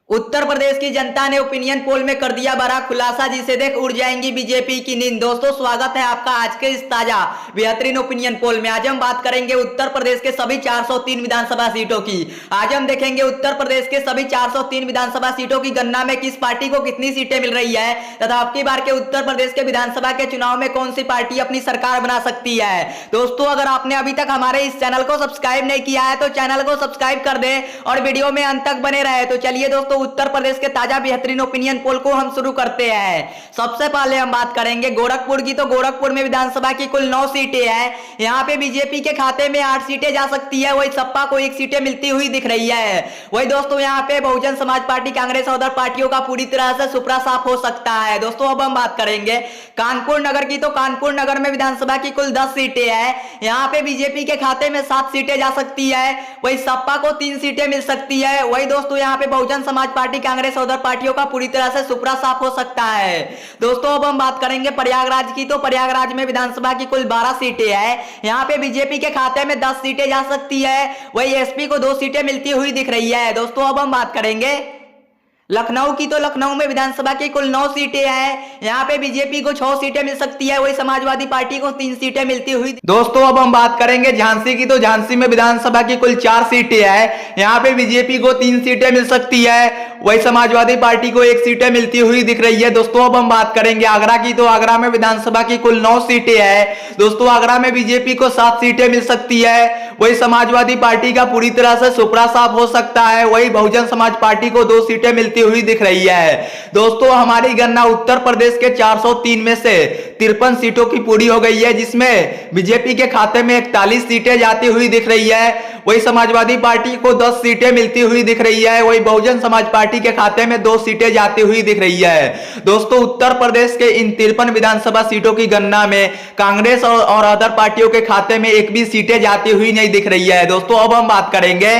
उत्तर प्रदेश की जनता ने opinion poll में कर दिया बड़ा खुलासा, जिसे देख उड़ जाएंगी बीजेपी की नींद। दोस्तों, स्वागत है आपका आज के इस ताजा बेहतरीन ओपिनियन पोल में। आज हम बात करेंगे उत्तर प्रदेश के सभी 403 विधानसभा सीटों की। आज हम देखेंगे उत्तर प्रदेश के सभी 403 विधानसभा सीटों की गणना में किस पार्टी को कितनी सीटें मिल रही है तथा अब की बार के उत्तर प्रदेश के विधानसभा के चुनाव में कौन सी पार्टी अपनी सरकार बना सकती है। दोस्तों, अगर आपने अभी तक हमारे इस चैनल को सब्सक्राइब नहीं किया है तो चैनल को सब्सक्राइब कर दे और वीडियो में अंत तक बने रहे। तो चलिए दोस्तों, उत्तर प्रदेश के ताजा बेहतरीन ओपिनियन पोल को हम शुरू करते हैं। सबसे पहले हम बात करेंगे गोरखपुर की। तो गोरखपुर में विधानसभा की कुल 9 सीटें हैं। यहाँ पे बीजेपी के खाते में 8 सीटें जा सकती है, वही सपा को 1 सीटें मिलती हुई दिख रही है। वही दोस्तों, यहाँ पे बहुजन समाज पार्टी, कांग्रेस और अदर पार्टियों का पूरी तरह से सुपड़ा साफ हो सकता है। दोस्तों, अब हम बात करेंगे कानपुर नगर की। तो कानपुर नगर में विधानसभा की कुल 10 सीटें हैं। यहाँ पे बीजेपी के खाते में 7 सीटें जा सकती है, वही सपा को 3 सीटें मिल सकती है। वही दोस्तों, यहाँ पे बहुजन समाज पार्टी, कांग्रेस और उधर पार्टियों का पूरी तरह से सुपड़ा साफ हो सकता है। दोस्तों, अब हम बात करेंगे प्रयागराज की। तो प्रयागराज में विधानसभा की कुल 12 सीटें हैं। यहाँ पे बीजेपी के खाते में 10 सीटें जा सकती है, वही एसपी को 2 सीटें मिलती हुई दिख रही है। दोस्तों, अब हम बात करेंगे लखनऊ की। तो लखनऊ में विधानसभा की कुल 9 सीटें हैं। यहाँ पे बीजेपी को 6 सीटें मिल सकती है, वही समाजवादी पार्टी को 3 सीटें मिलती हुई। दोस्तों, अब हम बात करेंगे झांसी की। तो झांसी में विधानसभा की कुल 4 सीटें हैं। यहाँ पे बीजेपी को 3 सीटें मिल सकती है, वही समाजवादी पार्टी को 1 सीटें मिलती हुई दिख रही है। दोस्तों, अब हम बात करेंगे आगरा की। तो आगरा में विधानसभा की कुल 9 सीटें हैं। दोस्तों, आगरा में बीजेपी को 7 सीटें मिल सकती है, वही समाजवादी पार्टी का पूरी तरह से सुपड़ा साफ हो सकता है, वही बहुजन समाज पार्टी को 2 सीटें मिलती हुई दिख रही है। दोस्तों, हमारी गणना उत्तर प्रदेश के 403 में से 53 सीटों की पूरी हो गई है, जिसमें बीजेपी के खाते में 41 सीटें जाती हुई दिख रही है, वही समाजवादी पार्टी को 10 सीटें मिलती हुई दिख रही है, वही बहुजन समाज पार्टी के खाते में 2 सीटें जाती हुई दिख रही है। दोस्तों, उत्तर प्रदेश के इन 53 विधानसभा सीटों की गणना में कांग्रेस और अदर पार्टियों के खाते में एक भी सीटें जाती हुई नहीं दिख रही है। दोस्तों, अब हम बात करेंगे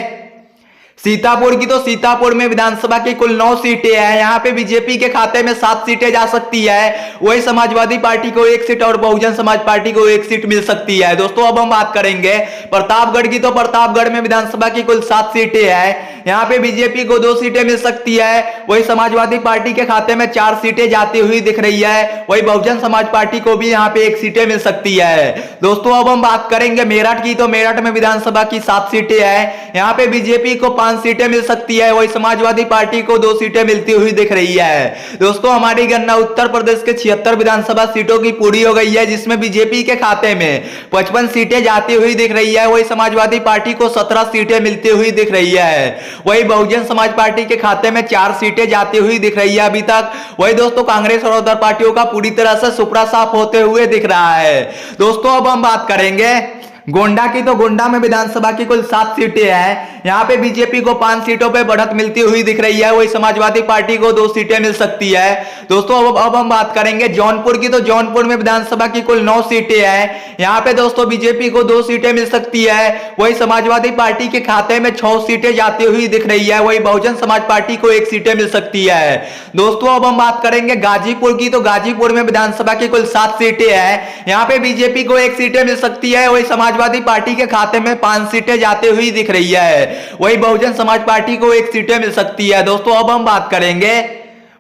सीतापुर की। तो सीतापुर में विधानसभा की कुल 9 सीटें हैं। यहाँ पे बीजेपी के खाते में 7 सीटें जा सकती है, वही समाजवादी पार्टी को 1 सीट और बहुजन समाज पार्टी को 1 सीट मिल सकती है। दोस्तों, अब हम बात करेंगे प्रतापगढ़ की। तो प्रतापगढ़ में विधानसभा की कुल 7 सीटें हैं। यहाँ पे बीजेपी को 2 सीटें मिल सकती है, वही समाजवादी पार्टी के खाते में 4 सीटें जाती हुई दिख रही है, वही बहुजन समाज पार्टी को भी यहाँ पे 1 सीटें मिल सकती है। दोस्तों, अब हम बात करेंगे मेरठ की। तो मेरठ में विधानसभा की 7 सीटें हैं। यहाँ पे बीजेपी को 5 सीटें मिल सकती है, वही समाजवादी पार्टी को 2 सीटें मिलती हुई दिख रही है। दोस्तों, हमारी गणना उत्तर प्रदेश के 76 विधानसभा सीटों की पूरी हो गई है, जिसमें बीजेपी के खाते में 55 सीटें जाती हुई दिख रही है, वही समाजवादी पार्टी को 17 सीटें मिलती हुई दिख रही है, वही बहुजन समाज पार्टी के खाते में 4 सीटें जाती हुई दिख रही है अभी तक। वही दोस्तों, कांग्रेस और अदर पार्टियों का पूरी तरह से सुपड़ा साफ होते हुए दिख रहा है। दोस्तों, अब हम बात करेंगे गोंडा की। तो गोंडा में विधानसभा की कुल 7 सीटें हैं। यहाँ पे बीजेपी को 5 सीटों पे बढ़त मिलती हुई दिख रही है, वही समाजवादी पार्टी को 2 सीटें मिल सकती है। दोस्तों, अब हम बात करेंगे जौनपुर की। तो जौनपुर में विधानसभा की कुल 9 सीटें हैं। यहाँ पे दोस्तों बीजेपी को 2 सीटें मिल सकती है, वही समाजवादी पार्टी के खाते में 6 सीटें जाती हुई दिख रही है, वही बहुजन समाज पार्टी को 1 सीटें मिल सकती है। दोस्तों, अब हम बात करेंगे गाजीपुर की। तो गाजीपुर में विधानसभा की कुल 7 सीटें हैं। यहाँ पे बीजेपी को 1 सीटें मिल सकती है, वही समाजवादी पार्टी के खाते में 5 सीटें जाती हुई दिख रही है, वही बहुजन समाज पार्टी को 1 सीटें मिल सकती है। दोस्तों, अब हम बात करेंगे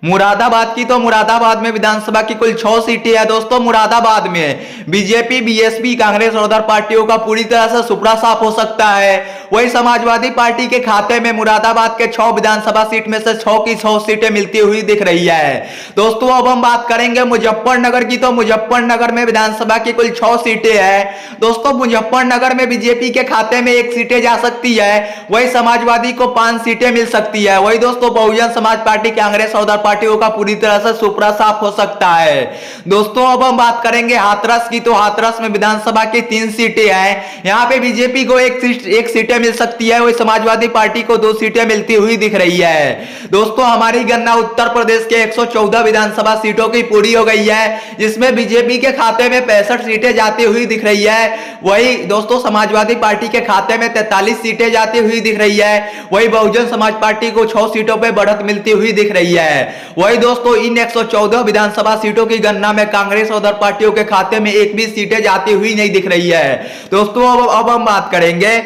मुरादाबाद की। तो मुरादाबाद में विधानसभा की कुल 6 सीटें हैं। दोस्तों, मुरादाबाद में बीजेपी, बीएसपी, कांग्रेस और अदर पार्टियों का पूरी तरह से सुपड़ा साफ हो सकता है, वही समाजवादी पार्टी के खाते में मुरादाबाद के 6 विधानसभा सीट में से 6 की 6 सीटें मिलती हुई दिख रही है। दोस्तों, अब हम बात करेंगे मुजफ्फरनगर की। तो मुजफ्फरनगर में विधानसभा की कुल 6 सीटें हैं। दोस्तों, मुजफ्फरनगर में बीजेपी के खाते में 1 सीटें जा सकती है, वही समाजवादी को 5 सीटें मिल सकती है, वही दोस्तों बहुजन समाज पार्टी, कांग्रेस और अदर पार्टियों का पूरी तरह से सुपड़ा साफ हो सकता है। दोस्तों, अब हम बात करेंगे हाथरस की। तो हाथरस में विधानसभा की 3 सीटें हैं। यहाँ पे बीजेपी को 1 सीटें मिल सकती है, वही समाजवादी पार्टी को 2 सीटें मिलती हुई दिख रही है। दोस्तों, हमारी गणना उत्तर प्रदेश के 114 विधानसभा सीटों की पूरी हो गई है, जिसमें बीजेपी के खाते में 65 सीटें जाती हुई दिख रही है, वही दोस्तों समाजवादी पार्टी के खाते में 43 सीटें जाती हुई दिख रही है, वही बहुजन समाज पार्टी को 6 सीटों पर बढ़त मिलती हुई दिख रही है। वही दोस्तों, इन 114 विधानसभा सीटों की गणना में कांग्रेस और अदर पार्टियों के खाते में 1 भी सीटें जाती हुई नहीं दिख रही है। दोस्तों, अब हम बात करेंगे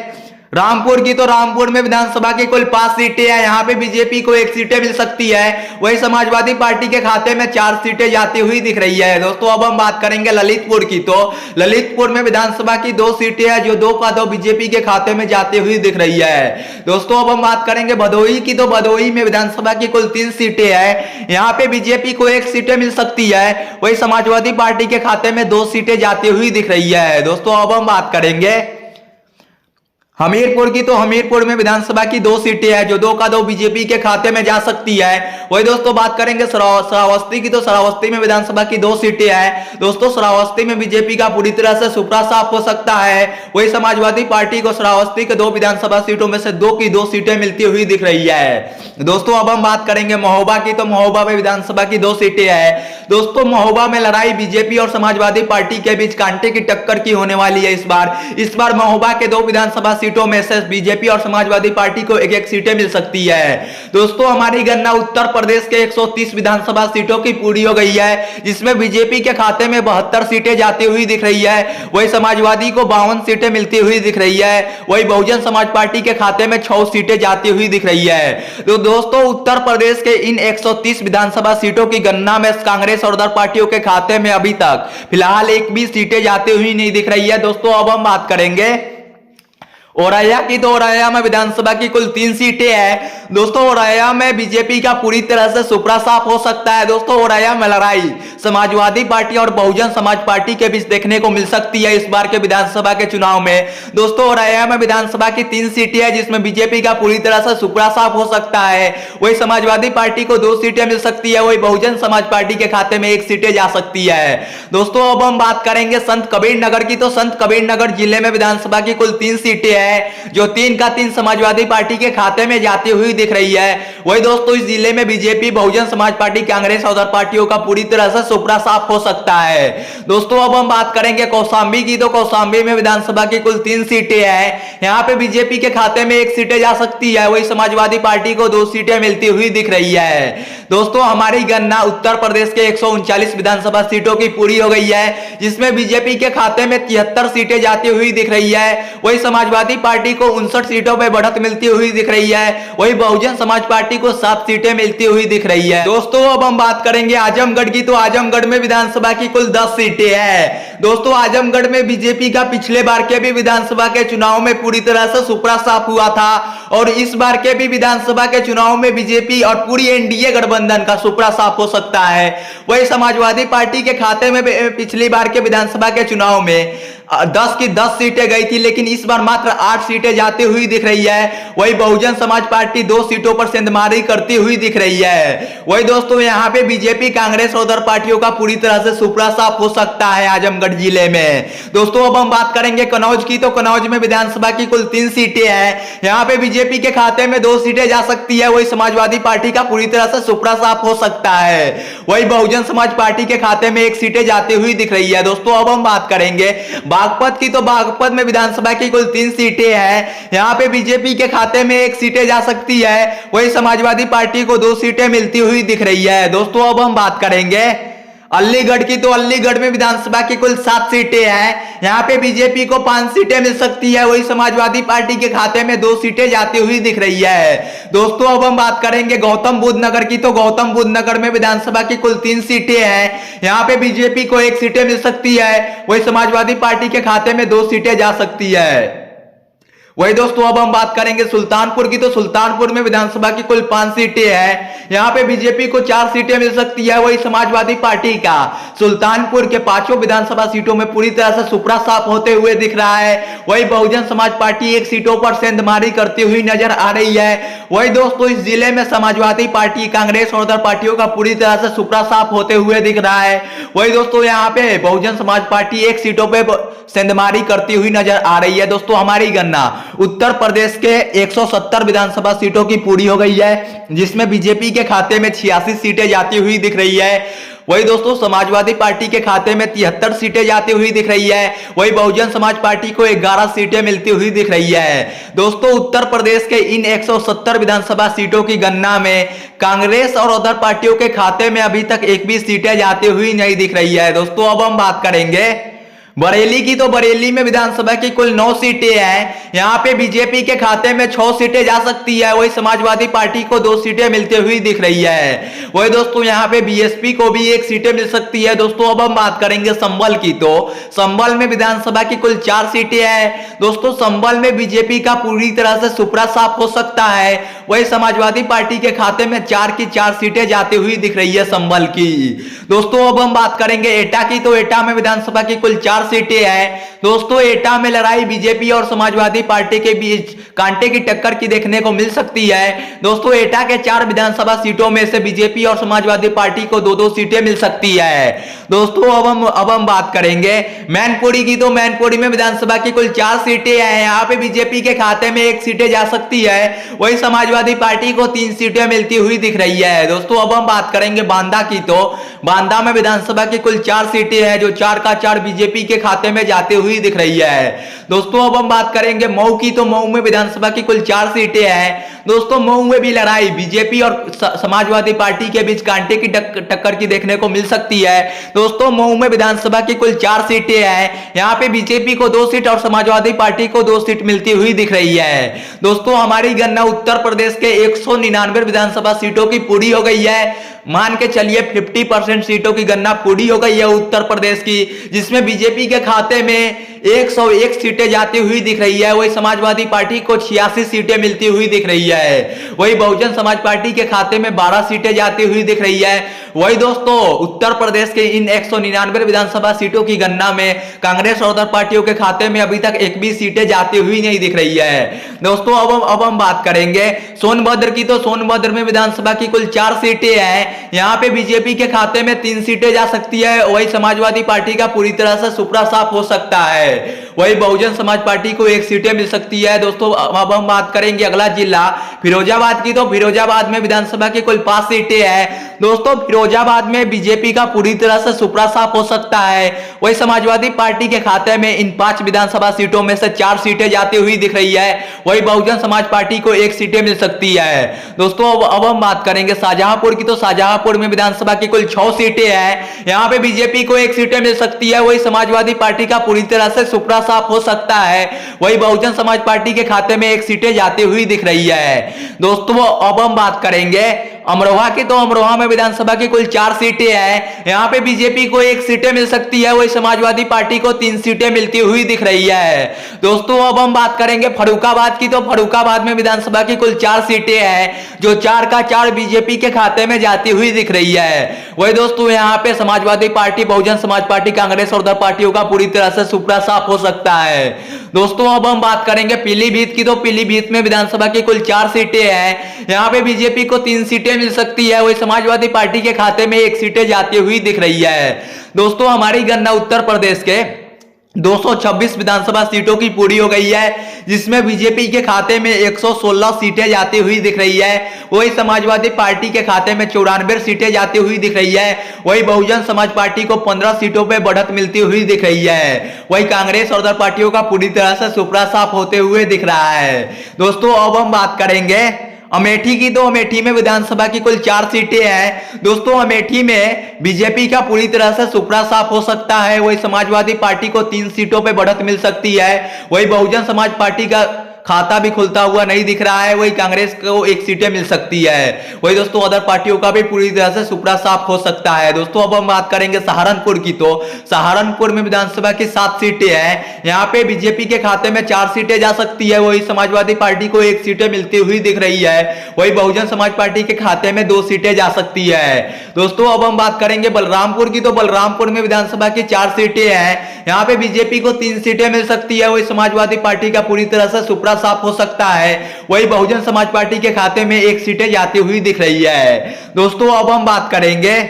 रामपुर की तो रामपुर में विधानसभा की कुल 5 सीटें हैं, यहाँ पे बीजेपी को 1 सीटें मिल सकती है। वही समाजवादी पार्टी के खाते में 4 सीटें जाती हुई दिख रही है। दोस्तों अब हम बात करेंगे ललितपुर की, तो ललितपुर में विधानसभा की 2 सीटें हैं जो 2 का 2 बीजेपी के खाते में जाती हुई दिख रही है। दोस्तों अब हम बात करेंगे भदोही की, तो भदोही में विधानसभा की कुल 3 सीटें हैं, यहाँ पे बीजेपी को 1 सीटें मिल सकती है। वही समाजवादी पार्टी के खाते में 2 सीटें जाती हुई दिख रही है। दोस्तों अब हम बात करेंगे हमीरपुर की, तो हमीरपुर में विधानसभा की 2 सीटें हैं जो 2 का 2 बीजेपी के खाते में जा सकती है। वही दोस्तों बात करेंगे श्रावस्ती की, तो श्रावस्ती में विधानसभा की 2 सीटें हैं। दोस्तों श्रावस्ती में बीजेपी का पूरी तरह से सुपड़ा साफ हो सकता है। वही समाजवादी पार्टी को श्रावस्ती के 2 विधानसभा सीटों में से 2 की 2 सीटें मिलती हुई दिख रही है। दोस्तों अब हम बात करेंगे महोबा की, तो महोबा में विधानसभा की 2 सीटें हैं। दोस्तों महोबा में लड़ाई बीजेपी और समाजवादी पार्टी के बीच कांटे की टक्कर की होने वाली है। इस बार महोबा के 2 विधानसभा सीटों में से बीजेपी और समाजवादी पार्टी को 1-1 सीटें मिल सकती है। दोस्तों हमारी गणना उत्तर प्रदेश के 130 विधानसभा सीटों की पूरी हो गई है, जिसमें बीजेपी के खाते में 72 सीटें जाती हुई दिख रही है। वही समाजवादी को 52 सीटें मिलती हुई दिख रही है। वही बहुजन समाज पार्टी के खाते में 6 सीटें जाती हुई दिख रही है। तो दोस्तों उत्तर प्रदेश के इन 130 विधानसभा सीटों की गणना में कांग्रेस और अदर पार्टियों के खाते में अभी तक फिलहाल 1 भी सीटें जाती हुई नहीं दिख रही है। दोस्तों अब हम बात करेंगे औरैया की, तो औरैया में विधानसभा की कुल 3 सीटें हैं। दोस्तों औरैया में बीजेपी का पूरी तरह से सुपड़ा साफ हो सकता है। दोस्तों औरैया में लड़ाई समाजवादी पार्टी और बहुजन समाज पार्टी के बीच देखने को मिल सकती है इस बार के विधानसभा के चुनाव में। दोस्तों औरैया में विधानसभा की 3 सीटें हैं जिसमें बीजेपी का पूरी तरह से सुपड़ा साफ हो सकता है। वही समाजवादी पार्टी को 2 सीटें मिल सकती है। वही बहुजन समाज पार्टी के खाते में 1 सीटें जा सकती है। दोस्तों अब हम बात करेंगे संत कबीर नगर की, तो संत कबीर नगर जिले में विधानसभा की कुल 3 सीटें जो 3 का 3 समाजवादी पार्टी के खाते में जाती हुई दिख रही है। वही दोस्तों इस जिले में बीजेपी, बहुजन समाज पार्टी, कांग्रेस और पार्टियों का पूरी तरह से सुपड़ा साफ हो सकता है। दोस्तों अब हम बात करेंगे कौशाम्बी की, तो कौशाम्बी में विधानसभा की कुल 3 सीटें हैं। यहाँ पे बीजेपी के खाते में 1 सीटें जा सकती है। वही समाजवादी पार्टी को 2 सीटें मिलती हुई दिख रही है। दोस्तों हमारी गणना उत्तर प्रदेश के 139 विधानसभा सीटों की पूरी हो गई है, जिसमें बीजेपी के खाते में 73 सीटें जाती हुई दिख रही है। वही समाजवादी पार्टी को 59 सीटों पर बढ़त मिलती हुई दिख रही है। वही बहुजन समाज पार्टी को 7 सीटें मिलती हुई दिख रही है। दोस्तों अब हम बात करेंगे आजमगढ़ की, तो आजमगढ़ में विधानसभा की कुल 10 सीटें हैं। दोस्तों आजमगढ़ में बीजेपी का पिछले बार के भी विधानसभा के चुनाव में पूरी तरह से सुपड़ा साफ हुआ था और इस बार के भी विधानसभा के चुनाव में बीजेपी और पूरी एनडीए गठबंधन का सुपड़ा साफ हो सकता है। वही समाजवादी पार्टी के खाते में पिछली बार के विधानसभा के चुनाव में 10 की 10 सीटें गई थी, लेकिन इस बार मात्र 8 सीटें जाती हुई दिख रही है। वही बहुजन समाज पार्टी 2 सीटों पर सेंधमारी करती हुई दिख रही है। वही दोस्तों यहाँ पे बीजेपी, कांग्रेस और अदर पार्टियों का पूरी तरह से सुपड़ा साफ हो सकता है आजमगढ़ जिले में। दोस्तों अब हम बात करेंगे कनौज की, तो कनौज में विधानसभा की कुल 3 सीटें हैं। यहाँ पे बीजेपी के खाते में 2 सीटें जा सकती है। वही समाजवादी पार्टी का पूरी तरह से सुपड़ा साफ हो सकता है। वही बहुजन समाज पार्टी के खाते में 1 सीटें जाती हुई दिख रही है। दोस्तों अब हम बात करेंगे बागपत की, तो बागपत में विधानसभा की कुल 3 सीटें हैं। यहाँ पे बीजेपी के खाते में 1 सीटें जा सकती है। वही समाजवादी पार्टी को 2 सीटें मिलती हुई दिख रही है। दोस्तों अब हम बात करेंगे अलीगढ़ की, तो अलीगढ़ में विधानसभा की कुल 7 सीटें हैं। यहाँ पे बीजेपी को 5 सीटें मिल सकती है। वही समाजवादी पार्टी के खाते में 2 सीटें जाती हुई दिख रही है। दोस्तों अब हम बात करेंगे गौतम बुद्ध नगर की, तो गौतम बुद्ध नगर में विधानसभा की कुल 3 सीटें हैं। यहाँ पे बीजेपी को 1 सीटें मिल सकती है। वही समाजवादी पार्टी के खाते में 2 सीटें जा सकती है। वही दोस्तों अब हम बात करेंगे सुल्तानपुर की, तो सुल्तानपुर में विधानसभा की कुल 5 सीटें हैं। यहाँ पे बीजेपी को 4 सीटें मिल सकती है। वही समाजवादी पार्टी का सुल्तानपुर के 5 विधानसभा सीटों में पूरी तरह से सुपड़ा साफ होते हुए दिख रहा है। वही बहुजन समाज पार्टी 1 सीटों पर सेंधमारी करती हुई नजर आ रही है। वही दोस्तों इस जिले में समाजवादी पार्टी, कांग्रेस और अदर पार्टियों का पूरी तरह से सुपड़ा साफ होते हुए दिख रहा है। वही दोस्तों यहाँ पे बहुजन समाज पार्टी 1 सीटों पर सेंधमारी करती हुई नजर आ रही है। दोस्तों हमारी गणना उत्तर प्रदेश के 170 विधानसभा सीटों की पूरी हो गई है, जिसमें बीजेपी के खाते में 86 सीटें जाती हुई दिख रही है। वही दोस्तों समाजवादी पार्टी के खाते में 73 सीटें जाती हुई दिख रही है। वही बहुजन समाज पार्टी को 11 सीटें मिलती हुई दिख रही है। दोस्तों उत्तर प्रदेश के इन 170 विधानसभा सीटों की गणना में कांग्रेस और अदर पार्टियों के खाते में अभी तक 1 भी सीटें जाती हुई नहीं दिख रही है। दोस्तों अब हम बात करेंगे बरेली की तो बरेली में विधानसभा की कुल 9 सीटें हैं। यहाँ पे बीजेपी के खाते में 6 सीटें जा सकती है, वही समाजवादी पार्टी को 2 सीटें मिलती हुई दिख रही है। वही दोस्तों यहाँ पे बीएसपी को भी 1 सीटें मिल सकती है। दोस्तों अब हम बात करेंगे संभल की, तो संभल में विधानसभा की कुल 4 सीटें हैं। दोस्तों संभल में बीजेपी का पूरी तरह से सुपड़ा साफ हो सकता है, वही समाजवादी पार्टी के खाते में 4 की 4 सीटें जाती हुई दिख रही है संभल की। दोस्तों अब हम बात करेंगे एटा की, तो एटा में विधानसभा की कुल 4 सीटें हैं। दोस्तों एटा में लड़ाई बीजेपी और समाजवादी पार्टी के बीच कांटे की टक्कर की देखने को मिल सकती है। दोस्तों एटा के 4 विधानसभा सीटों में से बीजेपी और समाजवादी पार्टी को 2-2 सीटें मिल सकती है। दोस्तों अब हम बात करेंगे मैनपुरी की, तो मैनपुरी में विधानसभा की कुल 4 सीटें हैं। यहाँ पे बीजेपी के खाते में 1 सीटें जा सकती है, वही समाजवादी पार्टी को 3 सीटें मिलती हुई दिख रही है। दोस्तों अब हम बात करेंगे बांदा की, तो बांदा में विधानसभा की कुल 4 सीटें हैं, जो 4 का 4 बीजेपी के खाते में जाती हुई दिख रही है। दोस्तों अब हम बात करेंगे मऊ की, तो मऊ में विधानसभा की कुल 4 सीटें हैं। दोस्तों मऊ में भी लड़ाई बीजेपी और समाजवादी पार्टी के बीच कांटे की टक्कर की देखने को मिल सकती है। दोस्तों मऊ में विधानसभा की कुल 4 सीटें हैं। यहाँ पे बीजेपी को 2 सीट और समाजवादी पार्टी को 2 सीट मिलती हुई दिख रही है। दोस्तों हमारी गणना उत्तर प्रदेश के 199 विधानसभा सीटों की पूरी हो गई है। मान के चलिए 50% सीटों की गणना पूरी हो गई है उत्तर प्रदेश की, जिसमें बीजेपी के खाते में 101 सीटें जाती हुई दिख रही है, वही समाजवादी पार्टी को 86 सीटें मिलती हुई दिख रही है। वही बहुजन समाज पार्टी के खाते में 12 सीटें जाती हुई दिख रही है। वही दोस्तों उत्तर प्रदेश के इन 199 विधानसभा सीटों की गणना में कांग्रेस और अदर पार्टियों के खाते में अभी तक एक भी सीटें जाती हुई नहीं दिख रही है। दोस्तों अब हम बात करेंगे सोनभद्र की, तो सोनभद्र में विधानसभा की कुल 4 सीटें हैं। यहाँ पे बीजेपी के खाते में 3 सीटें जा सकती है, वही समाजवादी पार्टी का पूरी तरह से सुपड़ा साफ हो सकता है, वही बहुजन समाज पार्टी को 1 सीटें मिल सकती है। दोस्तों अब हम बात करेंगे अगला जिला फिरोजाबाद की, तो फिरोजाबाद में विधानसभा की कुल 5 सीटें हैं। दोस्तों फिरोजाबाद में बीजेपी का पूरी तरह से सुपड़ा साफ हो सकता है, वही समाजवादी पार्टी के खाते में इन 5 विधानसभा सीटों में से 4 सीटें जाती हुई दिख रही है, वही बहुजन समाज पार्टी को 1 सीटें मिल सकती है। दोस्तों अब हम बात करेंगे शाहजहांपुर की, तो शाहजहांपुर में विधानसभा की कुल 6 सीटें हैं। यहाँ पे बीजेपी को 1 सीटें मिल सकती है, वही समाजवादी पार्टी का पूरी तरह से सुपड़ा साफ हो सकता है, वही बहुजन समाज पार्टी के खाते में 1 सीटें जाती हुई दिख रही है। दोस्तों अब हम बात करेंगे अमरोहा की, तो अमरोहा में विधानसभा की कुल 4 सीटें हैं। यहाँ पे बीजेपी को 1 सीटें मिल सकती है, वही समाजवादी पार्टी को 3 सीटें मिलती हुई दिख रही है। दोस्तों अब हम बात करेंगे फर्रुखाबाद की, तो फर्रुखाबाद में विधानसभा की कुल 4 सीटें हैं, जो 4 का 4 बीजेपी के खाते में जाती हुई दिख रही है। वही दोस्तों यहाँ पे समाजवादी पार्टी, बहुजन समाज पार्टी, कांग्रेस और अदर पार्टियों का पूरी तरह से सुपड़ा साफ हो सकता है। दोस्तों अब हम बात करेंगे पीलीभीत की, तो पीलीभीत में विधानसभा की कुल 4 सीटें हैं। यहाँ पे बीजेपी को 3 सीटें मिल सकती है, वही समाजवादी पार्टी के खाते में 1 सीटें जाती हुई दिख रही है। दोस्तों हमारी गणना उत्तर प्रदेश के 226 विधानसभा सीटों की पूरी हो गई है, जिसमें बीजेपी के खाते में 116 सीटें जाती हुई दिख रही है, वही समाजवादी पार्टी के खाते में 94 सीटें जाती हुई दिख रही है, वही बहुजन समाज पार्टी को 15 सीटों पे बढ़त मिलती हुई दिख रही है, वही कांग्रेस और अदर पार्टियों का पूरी तरह से सुपड़ा साफ होते हुए दिख रहा है। दोस्तों अब हम बात करेंगे अमेठी की, तो अमेठी में विधानसभा की कुल 4 सीटें हैं। दोस्तों अमेठी में बीजेपी का पूरी तरह से सुपड़ा साफ हो सकता है, वही समाजवादी पार्टी को 3 सीटों पे बढ़त मिल सकती है, वही बहुजन समाज पार्टी का खाता भी खुलता हुआ नहीं दिख रहा है, वही कांग्रेस को 1 सीटें मिल सकती है, वही दोस्तों अदर पार्टियों का भी पूरी तरह से सुपड़ा साफ हो सकता है। दोस्तों अब हम बात करेंगे सहारनपुर की, तो सहारनपुर में विधानसभा की 7 सीटें हैं। यहाँ पे बीजेपी के खाते में 4 सीटें जा सकती है, वही समाजवादी पार्टी को 1 सीटें मिलती हुई दिख रही है, वही बहुजन समाज पार्टी के खाते में 2 सीटें जा सकती है। दोस्तों अब हम बात करेंगे बलरामपुर की, तो बलरामपुर में विधानसभा की 4 सीटें हैं। यहाँ पे बीजेपी को 3 सीटें मिल सकती है, वही समाजवादी पार्टी का पूरी तरह से सुपड़ा साफ हो सकता है, वही बहुजन समाज पार्टी के खाते में 1 सीटें जाती हुई दिख रही है। दोस्तों अब हम बात करेंगे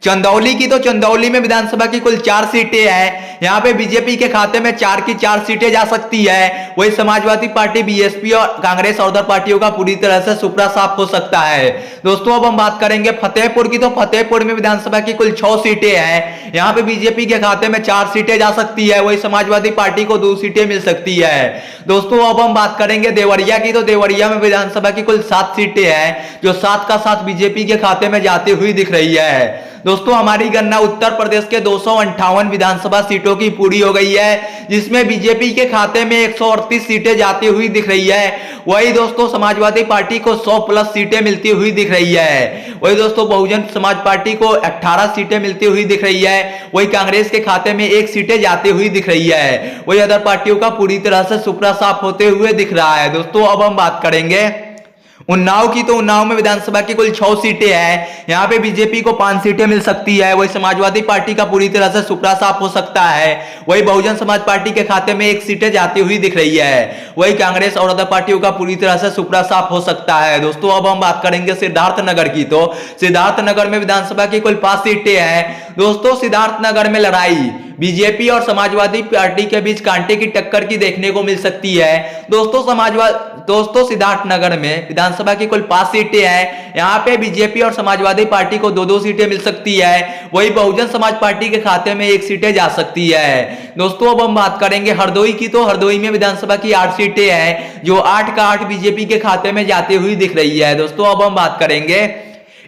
चंदौली की, तो चंदौली में विधानसभा की कुल 4 सीटें हैं। यहाँ पे बीजेपी के खाते में 4 की 4 सीटें जा सकती है, वही समाजवादी पार्टी, बीएसपी और कांग्रेस और अदर पार्टियों का पूरी तरह से सुपड़ा साफ हो सकता है। दोस्तों अब हम बात करेंगे फतेहपुर की, तो फतेहपुर में विधानसभा की कुल 6 सीटें हैं। यहाँ पे बीजेपी के खाते में 4 सीटें जा सकती है, वही समाजवादी पार्टी को 2 सीटें मिल सकती है। दोस्तों अब हम बात करेंगे देवरिया की, तो देवरिया में विधानसभा की कुल 7 सीटें हैं, जो 7 का 7 बीजेपी के खाते में जाती हुई दिख रही है। दोस्तों हमारी गणना उत्तर प्रदेश के 258 विधानसभा सीटों की पूरी हो गई है, जिसमें बीजेपी के खाते में 138 सीटें जाती हुई दिख रही है। वही दोस्तों समाजवादी पार्टी को 100 प्लस सीटें मिलती हुई दिख रही है। वही दोस्तों बहुजन समाज पार्टी को 18 सीटें मिलती हुई दिख रही है। वही कांग्रेस के खाते में 1 सीटें जाती हुई दिख रही है। वही अदर पार्टियों का पूरी तरह से सुपड़ा साफ होते हुए दिख रहा है। दोस्तों अब हम बात करेंगे उन्नाव की। तो उन्नाव में विधानसभा की कुल 6 सीटें हैं। यहाँ पे बीजेपी को 5 सीटें मिल सकती है। वही समाजवादी पार्टी का पूरी तरह से सुपड़ा साफ हो सकता है। वही बहुजन समाज पार्टी के खाते में 1 सीटें जाती हुई दिख रही है। वही कांग्रेस और अदर पार्टियों का पूरी तरह से सुपड़ा साफ हो सकता है। दोस्तों अब हम बात करेंगे सिद्धार्थनगर की। तो सिद्धार्थनगर में विधानसभा की कुल 5 सीटें हैं। दोस्तों सिद्धार्थनगर में लड़ाई बीजेपी और समाजवादी पार्टी के बीच कांटे की टक्कर की देखने को मिल सकती है। दोस्तों सिद्धार्थनगर में विधानसभा की कुल 5 सीटें हैं। यहाँ पे बीजेपी और समाजवादी पार्टी को 2-2 सीटें मिल सकती है। वही बहुजन समाज पार्टी के खाते में 1 सीटें जा सकती है। दोस्तों अब हम बात करेंगे हरदोई की। तो हरदोई में विधानसभा की 8 सीटें हैं, जो 8 का 8 बीजेपी के खाते में जाती हुई दिख रही है। दोस्तों अब हम बात करेंगे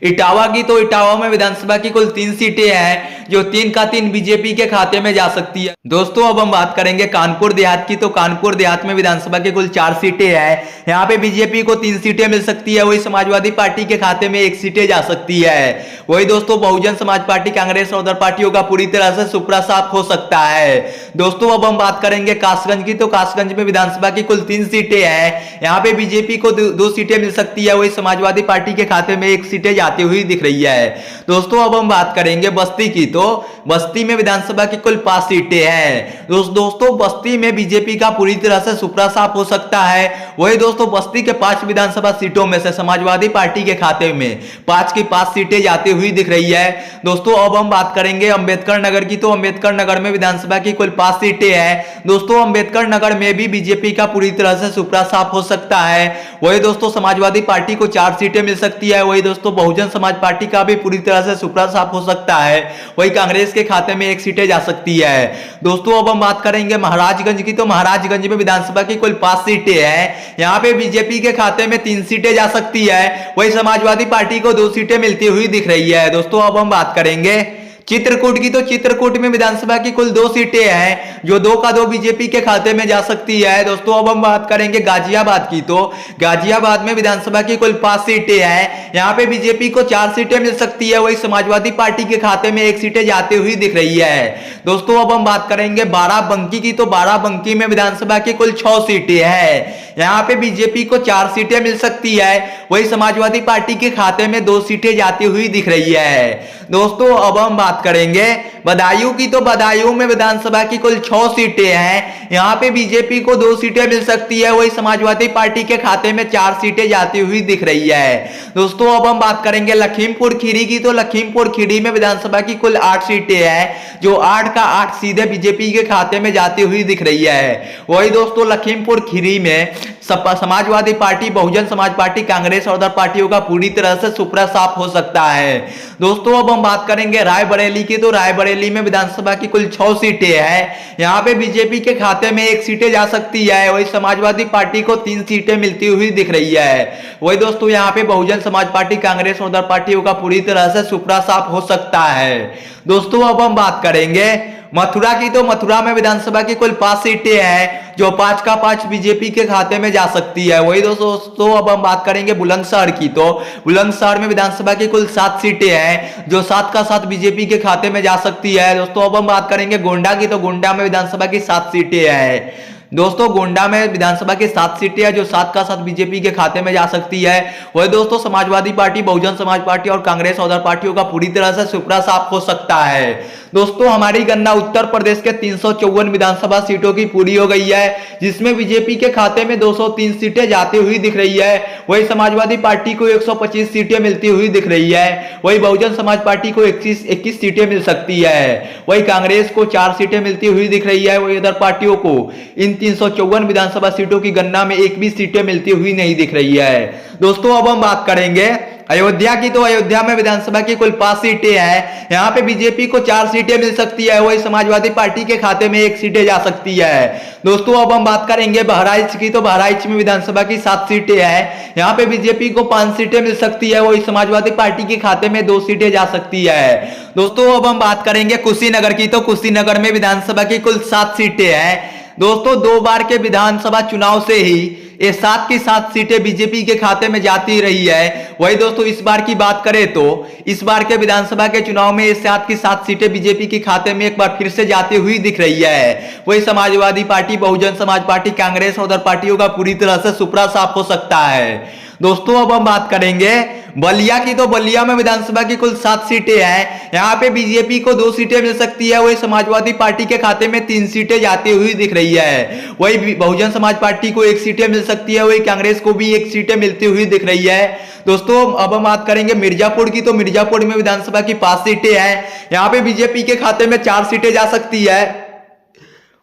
इटावा की। तो इटावा में विधानसभा की कुल 3 सीटें हैं, जो 3 का 3 बीजेपी के खाते में जा सकती है। दोस्तों अब हम बात करेंगे कानपुर देहात की। तो कानपुर देहात में विधानसभा की कुल 4 सीटें हैं। यहाँ पे बीजेपी को 3 सीटें मिल सकती है। वही समाजवादी पार्टी के खाते में 1 सीटें जा सकती है। वही दोस्तों बहुजन समाज पार्टी, कांग्रेस और अदर पार्टियों का पूरी तरह से सुपड़ा साफ हो सकता है। दोस्तों अब हम बात करेंगे कासगंज की। तो कासगंज में विधानसभा की कुल 3 सीटें हैं। यहाँ पे बीजेपी को 2 सीटें मिल सकती है। वही समाजवादी पार्टी के खाते में 1 सीटें जाती हुई दिख रही है। दोस्तों अब हम बात करेंगे बस्ती की। तो बस्ती में विधानसभा की कुल 5 सीटें हैं। दोस्तों बस्ती में बीजेपी का पूरी तरह से सुपड़ा साफ हो सकता है। वही दोस्तों बस्ती के 5 विधानसभा सीटों में से समाजवादी पार्टी के खाते में 5 की 5 सीटें जाती हुई दिख रही है। दोस्तों अब हम बात करेंगे अंबेडकर नगर की। तो अंबेडकर नगर में विधानसभा की कुल 5 सीटें हैं। दोस्तों अंबेडकर नगर में भी बीजेपी का पूरी तरह से सुपड़ा साफ हो सकता है। वही दोस्तों समाजवादी पार्टी को 4 सीटें मिल सकती है। वही दोस्तों बहुजन समाज पार्टी का भी पूरी तरह से सुपड़ा साफ हो सकता है। वही कांग्रेस के खाते में 1 सीटें जा सकती है। दोस्तों अब हम बात करेंगे महाराजगंज की। तो महाराजगंज में विधानसभा की कुल 5 सीटें हैं। यहाँ पे बीजेपी के खाते में 3 सीटें जा सकती है। वही समाजवादी पार्टी को 2 सीटें मिलती हुई दिख रही है। दोस्तों अब हम बात करेंगे चित्रकूट की। तो चित्रकूट में विधानसभा की कुल 2 सीटें हैं, जो 2 का 2 बीजेपी के खाते में जा सकती है। दोस्तों अब हम बात करेंगे गाजियाबाद की। तो गाजियाबाद में विधानसभा की कुल 5 सीटें हैं। यहाँ पे बीजेपी को 4 सीटें मिल सकती है। वही समाजवादी पार्टी के खाते में 1 सीटें जाती हुई दिख रही है। दोस्तों अब हम बात करेंगे बाराबंकी की। तो बाराबंकी में विधानसभा की कुल 6 सीटें हैं। यहाँ पे बीजेपी को 4 सीटें मिल सकती है। वही समाजवादी पार्टी के खाते में 2 सीटें जाती हुई दिख रही है। दोस्तों अब हम बात करेंगे बदायूं की। तो बदायूं में विधानसभा की कुल 6 सीटें हैं। यहाँ पे बीजेपी को 2 सीटें मिल सकती है। वही समाजवादी पार्टी के खाते में 4 सीटें जाती हुई दिख रही है। दोस्तों अब हम बात करेंगे लखीमपुर खीरी की। तो लखीमपुर खीरी में विधानसभा की कुल 8 सीटें हैं, जो 8 का 8 सीधे बीजेपी के खाते में जाती हुई दिख रही है। वही दोस्तों लखीमपुर खीरी में समाजवादी पार्टी, बहुजन समाज पार्टी, कांग्रेस और अदर पार्टियों का पूरी तरह से सुपड़ा साफ हो सकता है। दोस्तों अब हम बात करेंगे रायबरेली की। तो रायबरेली में विधानसभा की कुल 6 सीटें हैं। यहाँ पे बीजेपी के खाते में 1 सीटें जा सकती है। वही समाजवादी पार्टी को 3 सीटें मिलती हुई दिख रही है। वही दोस्तों यहाँ पे बहुजन समाज पार्टी, कांग्रेस और अदर पार्टियों का पूरी तरह से सुपड़ा साफ हो सकता है। दोस्तों अब हम बात करेंगे मथुरा की। तो मथुरा में विधानसभा की कुल 5 सीटें हैं, जो 5 का 5 बीजेपी के खाते में जा सकती है। वही दोस्तों अब हम बात करेंगे बुलंदशहर की। तो बुलंदशहर में विधानसभा की कुल 7 सीटें हैं, जो 7 का 7 बीजेपी के खाते में जा सकती है। दोस्तों अब हम बात करेंगे गोंडा की। तो गोंडा में विधानसभा की 7 सीटें हैं। दोस्तों गोंडा में विधानसभा की 7 सीटें हैं, जो 7 का 7 बीजेपी के खाते में जा सकती है। वही दोस्तों समाजवादी पार्टी, बहुजन समाज पार्टी और कांग्रेस और अदर पार्टियों का पूरी तरह से सुपड़ा साफ हो सकता है। दोस्तों हमारी गणना उत्तर प्रदेश के 354 विधानसभा सीटों की पूरी हो गई है, जिसमें बीजेपी के खाते में 203 सीटें जाती हुई दिख रही है। वही समाजवादी पार्टी को 125 सीटें मिलती हुई दिख रही है। वही बहुजन समाज पार्टी को 21 सीटें मिल सकती है। वही कांग्रेस को 4 सीटें मिलती हुई दिख रही है। वही अदर पार्टियों को इन 354 विधानसभा सीटों की गणना में 1 भी सीटें मिलती हुई नहीं दिख रही है। दोस्तों अब हम बात करेंगे अयोध्या की तो अयोध्या में विधानसभा की कुल 5 सीटें हैं। यहाँ पे बीजेपी को 4 सीटें मिल सकती है, वही समाजवादी पार्टी के खाते में 1 सीटें जा सकती है। दोस्तों अब हम बात करेंगे बहराइच की, तो बहराइच में विधानसभा की 7 सीटें हैं। यहाँ पे बीजेपी को 5 सीटें मिल सकती है, वही समाजवादी पार्टी के खाते में 2 सीटें जा सकती है। दोस्तों अब हम बात करेंगे कुशीनगर की, तो कुशीनगर में विधानसभा की कुल 7 सीटें हैं। दोस्तों 2 बार के विधानसभा चुनाव से ही ये 7 की 7 सीटें बीजेपी के खाते में जाती रही है। वही दोस्तों इस बार की बात करें तो इस बार के विधानसभा के चुनाव में ये 7 की 7 सीटें बीजेपी के खाते में एक बार फिर से जाती हुई दिख रही है। वही समाजवादी पार्टी, बहुजन समाज पार्टी, कांग्रेस और अदर पार्टियों का पूरी तरह से सुपड़ा साफ हो सकता है। दोस्तों अब हम बात करेंगे बलिया की, तो बलिया में विधानसभा की कुल 7 सीटें हैं। यहाँ पे बीजेपी को 2 सीटें मिल सकती है, वही समाजवादी पार्टी के खाते में 3 सीटें जाती हुई दिख रही है। वही बहुजन समाज पार्टी को 1 सीटें मिल सकती है, वही कांग्रेस को भी 1 सीटें मिलती हुई दिख रही है। दोस्तों अब हम बात करेंगे मिर्जापुर की, तो मिर्जापुर में विधानसभा की 5 सीटें हैं। यहाँ पे बीजेपी के खाते में 4 सीटें जा सकती है,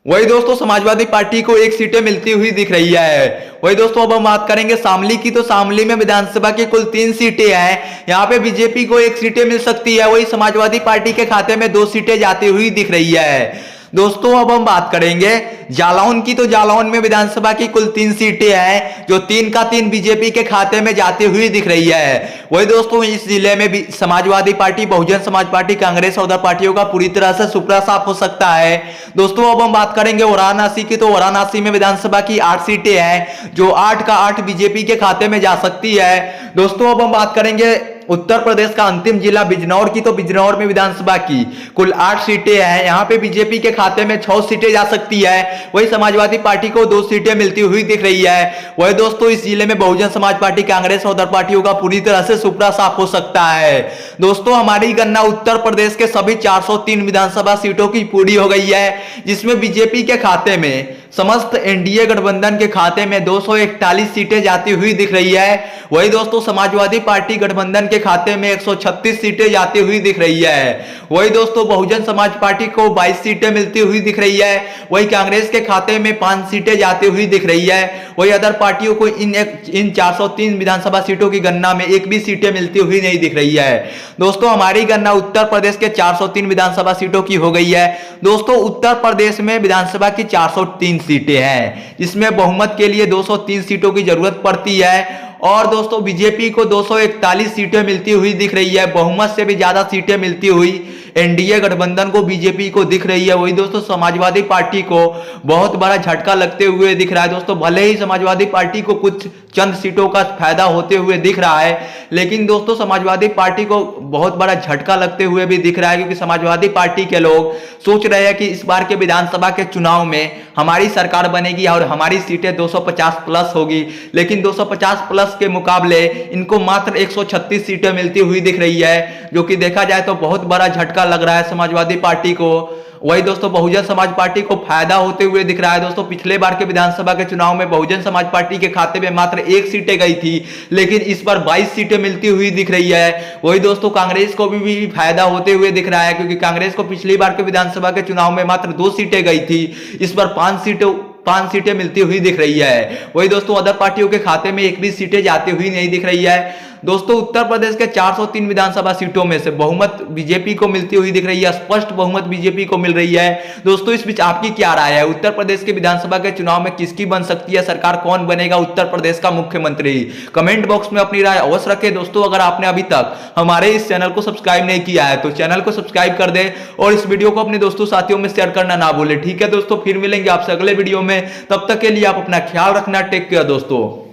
वही दोस्तों समाजवादी पार्टी को 1 सीटें मिलती हुई दिख रही है। वही दोस्तों अब हम बात करेंगे शामली की, तो शामली में विधानसभा की कुल 3 सीटें हैं। यहाँ पे बीजेपी को 1 सीटें मिल सकती है, वही समाजवादी पार्टी के खाते में 2 सीटें जाती हुई दिख रही है। दोस्तों अब हम बात करेंगे जालौन की, तो जालौन में विधानसभा की कुल 3 सीटें हैं, जो 3 का 3 बीजेपी के खाते में जाती हुई दिख रही है। वही दोस्तों इस जिले में भी समाजवादी पार्टी, बहुजन समाज पार्टी, कांग्रेस और अदर पार्टियों का पूरी तरह से सुपड़ा साफ हो सकता है। दोस्तों अब हम बात करेंगे वाराणसी की, तो वाराणसी में विधानसभा की 8 सीटें हैं, जो 8 का 8 बीजेपी के खाते में जा सकती है। दोस्तों अब हम बात करेंगे उत्तर प्रदेश का अंतिम जिला बिजनौर की, तो बिजनौर में विधानसभा की कुल 8 सीटें हैं। यहाँ पे बीजेपी के खाते में 6 सीटें जा सकती है, वही समाजवादी पार्टी को 2 सीटें मिलती हुई दिख रही है। वही दोस्तों इस जिले में बहुजन समाज पार्टी, कांग्रेस और अदर पार्टियों का पूरी तरह से सुपड़ा साफ हो सकता है। दोस्तों हमारी गणना उत्तर प्रदेश के सभी 403 विधानसभा सीटों की पूरी हो गई है, जिसमें बीजेपी के खाते में समस्त एनडीए गठबंधन के खाते में 241 सीटें जाती हुई दिख रही है। वही दोस्तों समाजवादी पार्टी गठबंधन के खाते में 136 सीटें जाती हुई दिख रही है। वही दोस्तों बहुजन समाज पार्टी को 22 सीटें मिलती हुई दिख रही है। वही कांग्रेस के खाते में 5 सीटें जाती हुई दिख रही है। वही अदर पार्टियों को इन 403 विधानसभा सीटों की गणना में 1 भी सीटें मिलती हुई नहीं दिख रही है। दोस्तों हमारी गणना उत्तर प्रदेश के 403 विधानसभा सीटों की हो गई है। दोस्तों उत्तर प्रदेश में विधानसभा की 403 सीटें हैं, जिसमें बहुमत के लिए 203 सीटों की जरूरत पड़ती है। और दोस्तों बीजेपी को 241 सीटें मिलती हुई दिख रही है, बहुमत से भी ज्यादा सीटें मिलती हुई एनडीए गठबंधन को, बीजेपी को दिख रही है। वही दोस्तों समाजवादी पार्टी को बहुत बड़ा झटका लगते हुए दिख रहा है। दोस्तों भले ही समाजवादी पार्टी को कुछ चंद सीटों का फायदा होते हुए दिख रहा है, लेकिन दोस्तों समाजवादी पार्टी को बहुत बड़ा झटका लगते हुए भी दिख रहा है, क्योंकि समाजवादी पार्टी के लोग सोच रहे हैं कि इस बार के विधानसभा के चुनाव में हमारी सरकार बनेगी और हमारी सीटें 250 प्लस होगी, लेकिन 250 प्लस के मुकाबले इनको मात्र 136 सीटें मिलती हुई दिख रही है, जो कि देखा जाए तो बहुत बड़ा झटका लग रहा है समाजवादी पार्टी को। वही दोस्तों बहुजन समाज पार्टी को फायदा होते हुए दिख रहा है। दोस्तों पिछले बार के विधानसभा के चुनाव में बहुजन समाज पार्टी के खाते में मात्र 1 सीटें गई थी, लेकिन इस बार 22 सीटें मिलती हुई दिख रही है। वही दोस्तों कांग्रेस को भी फायदा होते हुए दिख रहा है, क्योंकि कांग्रेस को पिछली बार के विधानसभा के चुनाव में मात्र 2 सीटें गई थी, इस बार 5 सीटें मिलती हुई दिख रही है। वही दोस्तों अदर पार्टियों के खाते में 1 भी सीटें जाती हुई नहीं दिख रही है। दोस्तों उत्तर प्रदेश के 403 विधानसभा सीटों में से बहुमत बीजेपी को मिलती हुई दिख रही है, स्पष्ट बहुमत बीजेपी को मिल रही है। दोस्तों इस बीच आपकी क्या राय है? उत्तर प्रदेश के विधानसभा के चुनाव में किसकी बन सकती है सरकार, कौन बनेगा उत्तर प्रदेश का मुख्यमंत्री? कमेंट बॉक्स में अपनी राय अवश्य रखें। दोस्तों अगर आपने अभी तक हमारे इस चैनल को सब्सक्राइब नहीं किया है तो चैनल को सब्सक्राइब कर दें और इस वीडियो को अपने दोस्तों साथियों में शेयर करना ना भूलें। ठीक है दोस्तों, फिर मिलेंगे आपसे अगले वीडियो में, तब तक के लिए आप अपना ख्याल रखना। टेक केयर दोस्तों।